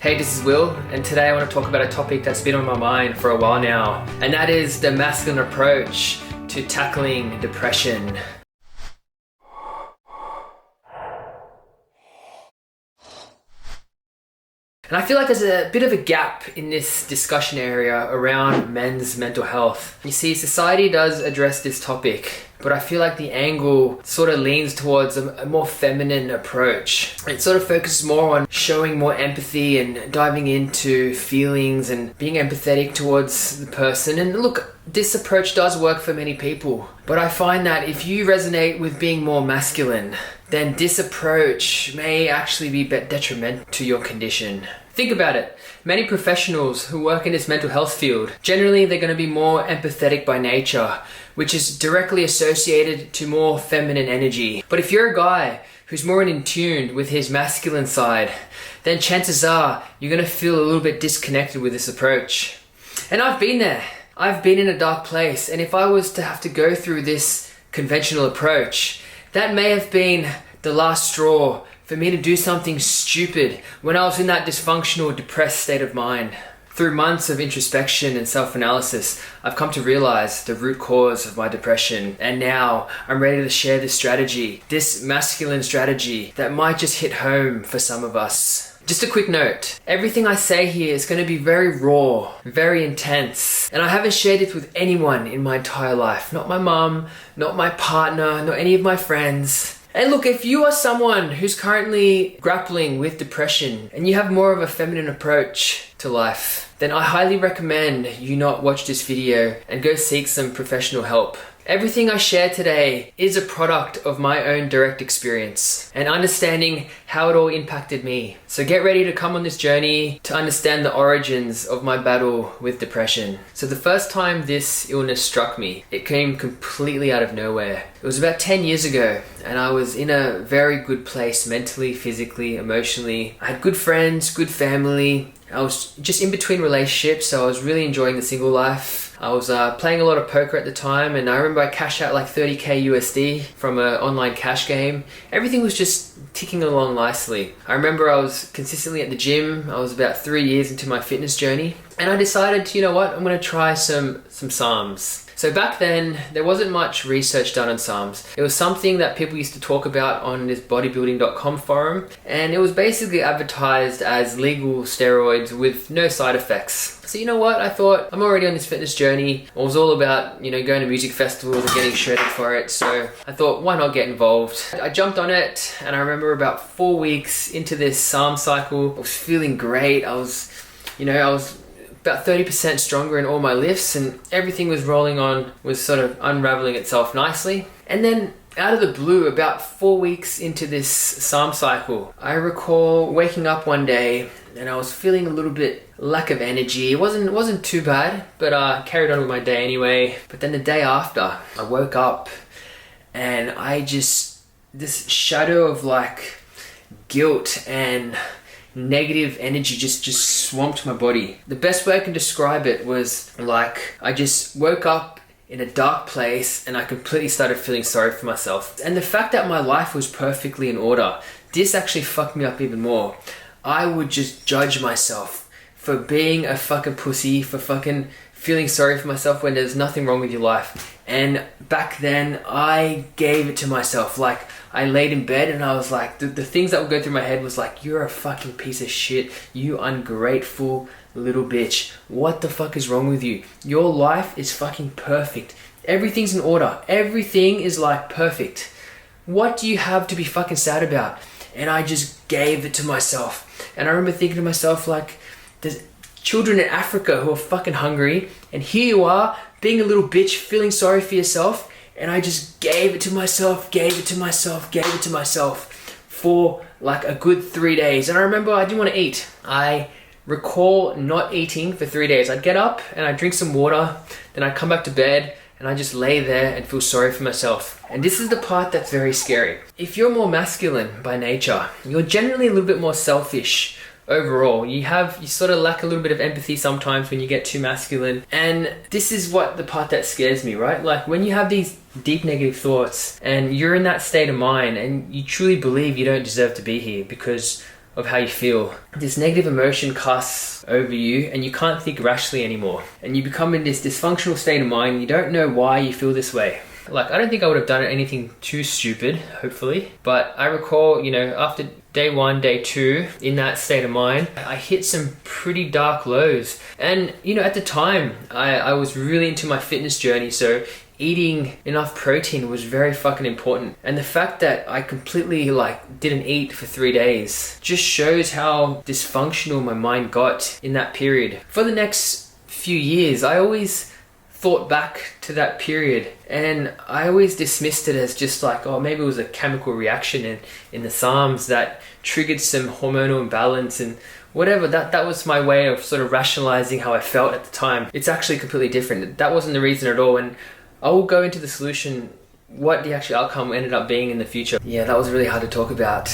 Hey, this is Will, and today I want to talk about a topic that's been on my mind for a while now, and that is the masculine approach to tackling depression. And I feel like there's a bit of a gap in this discussion area around men's mental health. You see, society does address this topic, but I feel like the angle sort of leans towards a more feminine approach. It sort of focuses more on showing more empathy and diving into feelings and being empathetic towards the person. And look, this approach does work for many people, but I find that if you resonate with being more masculine, then this approach may actually be detrimental to your condition. Think about it. Many professionals who work in this mental health field, generally they're going to be more empathetic by nature, which is directly associated to more feminine energy. But if you're a guy who's more in tune with his masculine side, then chances are you're going to feel a little bit disconnected with this approach. And I've been there. I've been in a dark place, and if I was to have to go through this conventional approach, that may have been the last straw for me to do something stupid when I was in that dysfunctional, depressed state of mind. Through months of introspection and self-analysis, I've come to realize the root cause of my depression, and now I'm ready to share this strategy, this masculine strategy that might just hit home for some of us. Just a quick note, everything I say here is going to be very raw, very intense, and I haven't shared it with anyone in my entire life. Not my mum, not my partner, not any of my friends. And look, if you are someone who's currently grappling with depression and you have more of a feminine approach to life, then I highly recommend you not watch this video and go seek some professional help. Everything I share today is a product of my own direct experience and understanding how it all impacted me. So get ready to come on this journey to understand the origins of my battle with depression. So the first time this illness struck me, it came completely out of nowhere. It was about 10 years ago, and I was in a very good place mentally, physically, emotionally. I had good friends, good family. I was just in between relationships, so I was really enjoying the single life. I was playing a lot of poker at the time, and I remember I cashed out like 30k USD from an online cash game. Everything was just ticking along nicely. I remember I was consistently at the gym. I was about 3 years into my fitness journey, and I decided, you know what, I'm going to try some Psalms. So back then, there wasn't much research done on Psalms. It was something that people used to talk about on this bodybuilding.com forum, and it was basically advertised as legal steroids with no side effects. So you know what, I thought, I'm already on this fitness journey. I was all about, going to music festivals and getting shredded for it, so I thought, why not get involved? I jumped on it, and I remember about 4 weeks into this Psalm cycle, I was feeling great. I was about 30% stronger in all my lifts, and everything was rolling on, was sort of unraveling itself nicely. And then out of the blue, about 4 weeks into this Psalm cycle, I recall waking up one day and I was feeling a little bit lack of energy. It wasn't too bad, but I carried on with my day anyway. But then the day after, I woke up and this shadow of like guilt and negative energy just swamped my body. The best way I can describe it was like I just woke up in a dark place and I completely started feeling sorry for myself. And the fact that my life was perfectly in order, this actually fucked me up even more. I would just judge myself for being a fucking pussy, for fucking feeling sorry for myself when there's nothing wrong with your life. And back then I gave it to myself. Like I laid in bed and I was like, the things that would go through my head was like, you're a fucking piece of shit, you ungrateful little bitch. What the fuck is wrong with you? Your life is fucking perfect. Everything's in order. Everything is like perfect. What do you have to be fucking sad about? And I just gave it to myself. And I remember thinking to myself, like, there's children in Africa who are fucking hungry, and here you are being a little bitch, feeling sorry for yourself. And I just gave it to myself for like a good 3 days. And I remember I didn't want to eat. I recall not eating for 3 days. I'd get up and I'd drink some water, then I'd come back to bed and I just lay there and feel sorry for myself. And this is the part that's very scary. If you're more masculine by nature, you're generally a little bit more selfish overall. You sort of lack a little bit of empathy sometimes when you get too masculine. And this is what the part that scares me, right? Like when you have these deep negative thoughts and you're in that state of mind and you truly believe you don't deserve to be here because of how you feel. This negative emotion casts over you and you can't think rationally anymore. And you become in this dysfunctional state of mind. You don't know why you feel this way. Like, I don't think I would have done anything too stupid, hopefully. But I recall, after day 1, day 2, in that state of mind, I hit some pretty dark lows. And, at the time, I was really into my fitness journey. So eating enough protein was very fucking important. And the fact that I completely didn't eat for 3 days just shows how dysfunctional my mind got in that period. For the next few years, I always thought back to that period and I always dismissed it as just maybe it was a chemical reaction in the Psalms that triggered some hormonal imbalance and whatever. That was my way of sort of rationalizing how I felt at the time. It's actually completely different. That wasn't the reason at all, and I will go into the solution, what the actual outcome ended up being in the future. Yeah, that was really hard to talk about.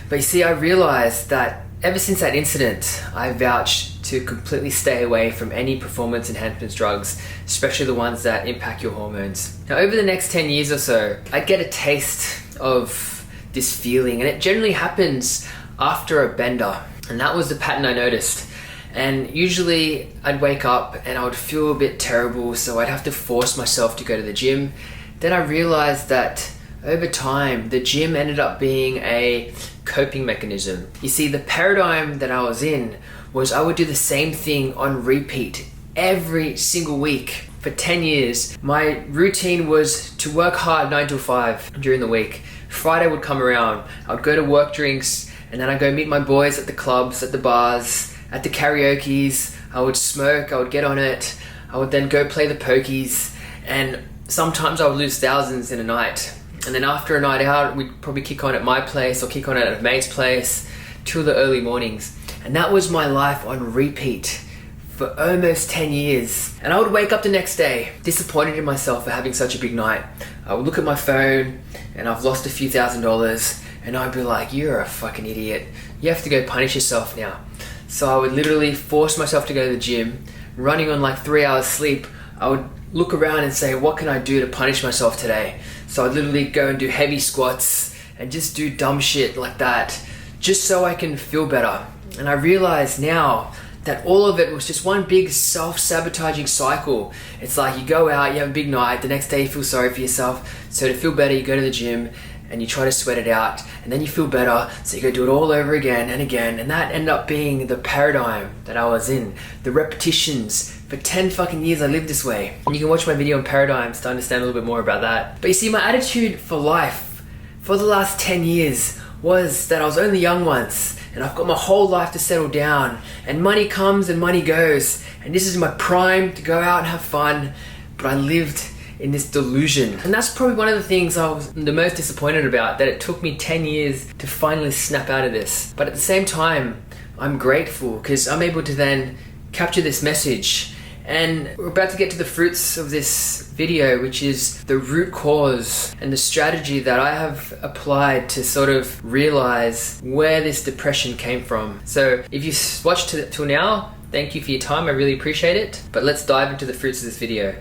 But you see, I realized that ever since that incident, I vouched to completely stay away from any performance enhancement drugs, especially the ones that impact your hormones. Now, over the next 10 years or so, I'd get a taste of this feeling, and it generally happens after a bender. And that was the pattern I noticed. And usually I'd wake up and I would feel a bit terrible, so I'd have to force myself to go to the gym. Then I realized that over time, the gym ended up being a coping mechanism. You see, the paradigm that I was in was I would do the same thing on repeat every single week for 10 years. My routine was to work hard 9 to 5 during the week. Friday would come around, I would go to work drinks, and then I'd go meet my boys at the clubs, at the bars, at the karaoke's. I would smoke, I would get on it, I would then go play the pokies, and sometimes I would lose thousands in a night. And then after a night out, we'd probably kick on at my place or kick on at a mate's place till the early mornings. And that was my life on repeat for almost 10 years. And I would wake up the next day disappointed in myself for having such a big night. I would look at my phone and I've lost a few $1,000s, and I'd be like, you're a fucking idiot. You have to go punish yourself now. So I would literally force myself to go to the gym, running on 3 hours sleep. I would look around and say, what can I do to punish myself today? So I'd literally go and do heavy squats and just do dumb shit like that, just so I can feel better. And I realize now that all of it was just one big self-sabotaging cycle. It's like you go out, you have a big night, the next day you feel sorry for yourself. So to feel better, you go to the gym and you try to sweat it out, and then you feel better, so you go do it all over again and again. And that ended up being the paradigm that I was in. The repetitions. For 10 fucking years I lived this way. And you can watch my video on paradigms to understand a little bit more about that. But you see, my attitude for life for the last 10 years was that I was only young once, and I've got my whole life to settle down, and money comes and money goes, and this is my prime to go out and have fun. But I lived in this delusion. And that's probably one of the things I was the most disappointed about, that it took me 10 years to finally snap out of this. But at the same time, I'm grateful because I'm able to then capture this message. And we're about to get to the fruits of this video, which is the root cause and the strategy that I have applied to sort of realize where this depression came from. So if you watched till now, thank you for your time, I really appreciate it. But let's dive into the fruits of this video.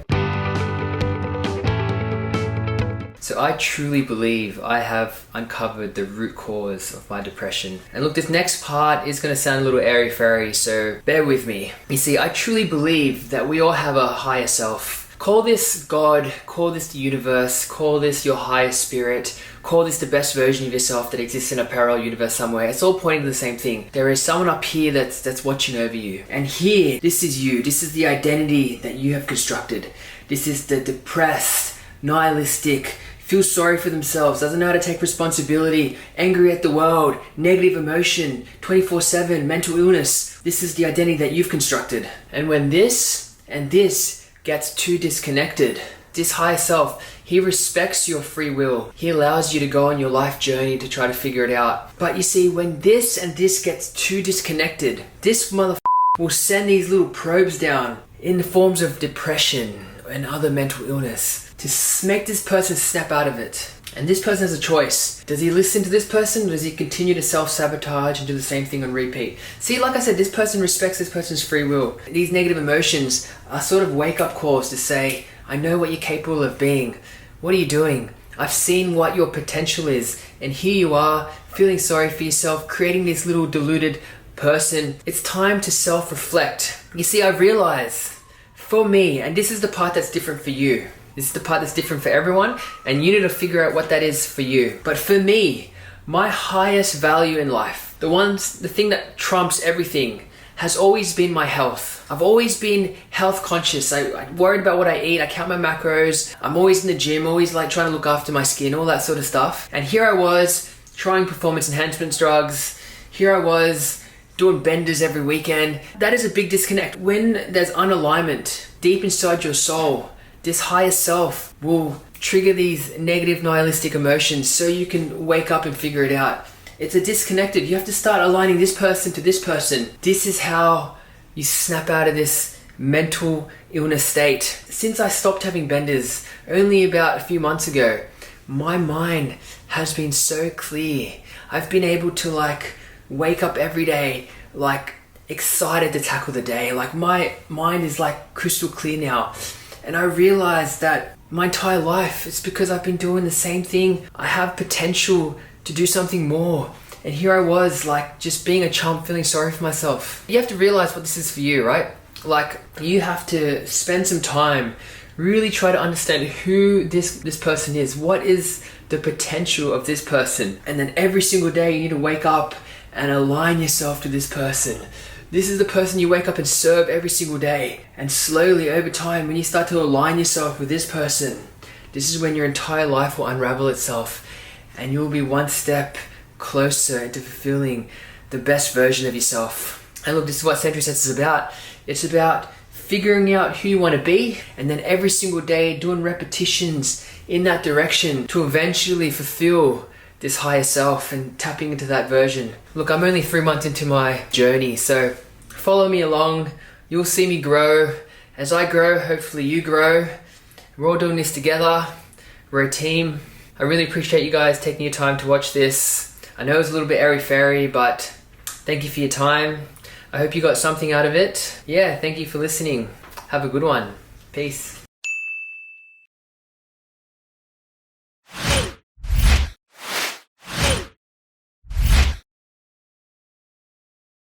So I truly believe I have uncovered the root cause of my depression. And look, this next part is going to sound a little airy-fairy, so bear with me. You see, I truly believe that we all have a higher self. Call this God, call this the universe, call this your higher spirit, call this the best version of yourself that exists in a parallel universe somewhere. It's all pointing to the same thing. There is someone up here that's watching over you. And here, this is you. This is the identity that you have constructed. This is the depressed, nihilistic, feels sorry for themselves, doesn't know how to take responsibility, angry at the world, negative emotion, 24/7, mental illness. This is the identity that you've constructed. And when this and this gets too disconnected, this higher self, he respects your free will. He allows you to go on your life journey to try to figure it out. But you see, when this and this gets too disconnected, this motherfucker will send these little probes down in the forms of depression and other mental illness to make this person snap out of it. And this person has a choice. Does he listen to this person, or does he continue to self-sabotage and do the same thing on repeat? See, like I said, this person respects this person's free will. These negative emotions are sort of wake-up calls to say, I know what you're capable of being. What are you doing? I've seen what your potential is, and here you are feeling sorry for yourself, creating this little deluded person. It's time to self-reflect. You see, I realize for me, and this is the part that's different for you, this is the part that's different for everyone, and you need to figure out what that is for you. But for me, my highest value in life, the thing that trumps everything, has always been my health. I've always been health conscious. I worried about what I eat. I count my macros. I'm always in the gym, always like trying to look after my skin, all that sort of stuff. And here I was trying performance enhancement drugs. Here I was doing benders every weekend. That is a big disconnect. When there's unalignment deep inside your soul, this higher self will trigger these negative nihilistic emotions so you can wake up and figure it out. It's a disconnected. You have to start aligning this person to this person. This is how you snap out of this mental illness state. Since I stopped having benders only about a few months ago, my mind has been so clear. I've been able to wake up every day excited to tackle the day. My mind is crystal clear now. And I realized that my entire life, it's because I've been doing the same thing. I have potential to do something more. And here I was just being a chump, feeling sorry for myself. You have to realize what this is for you, right? You have to spend some time, really try to understand who this person is. What is the potential of this person? And then every single day you need to wake up and align yourself to this person. This is the person you wake up and serve every single day. And slowly over time, when you start to align yourself with this person, this is when your entire life will unravel itself. And you'll be one step closer into fulfilling the best version of yourself. And look, this is what CenturySet is about. It's about figuring out who you want to be, and then every single day doing repetitions in that direction to eventually fulfill this higher self and tapping into that version. Look, I'm only 3 months into my journey, so follow me along. You'll see me grow. As I grow, hopefully you grow. We're all doing this together. We're a team. I really appreciate you guys taking your time to watch this. I know it's a little bit airy-fairy, but thank you for your time. I hope you got something out of it. Yeah, thank you for listening. Have a good one. Peace.